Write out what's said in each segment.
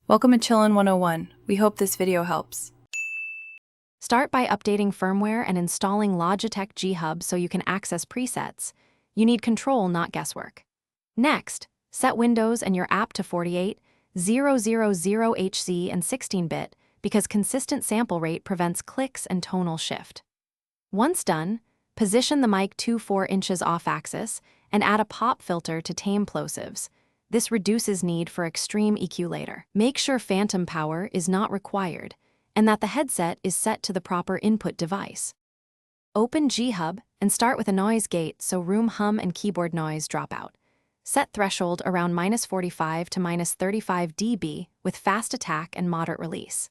Welcome to Chillin' 101. We hope this video helps. Start by updating firmware and installing Logitech G Hub so you can access presets. You need control, not guesswork. Next, set Windows and your app to 48,000 HZ and 16-bit because consistent sample rate prevents clicks and tonal shift. Once done, position the mic 2-4 inches off-axis and add a pop filter to tame plosives. This reduces need for extreme EQ later. Make sure phantom power is not required and that the headset is set to the proper input device. Open G Hub and start with a noise gate so room hum and keyboard noise drop out. Set threshold around -45 to -35 dB with fast attack and moderate release.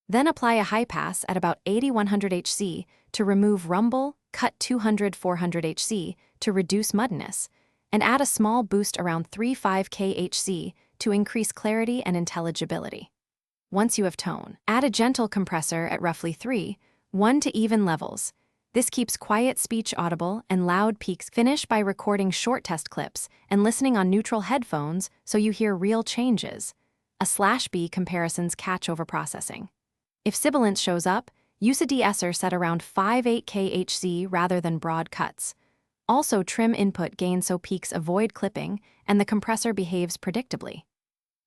Then apply a high pass at about 8100 Hz to remove rumble, cut 200-400 Hz to reduce muddiness, and add a small boost around 3.5 kHz to increase clarity and intelligibility. Once you have tone, add a gentle compressor at roughly 3:1 to even levels. This keeps quiet speech audible and loud peaks. Finish by recording short test clips and listening on neutral headphones so you hear real changes. /B comparisons catch over processing. If sibilance shows up, use a de-esser set around 5.8 kHz rather than broad cuts. Also trim input gain so peaks avoid clipping and the compressor behaves predictably.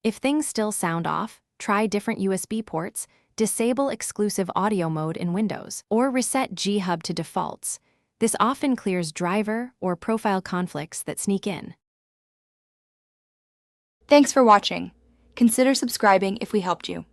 If things still sound off, try different USB ports, disable exclusive audio mode in Windows, or reset G Hub to defaults. This often clears driver or profile conflicts that sneak in. Thanks for watching. Consider subscribing if we helped you.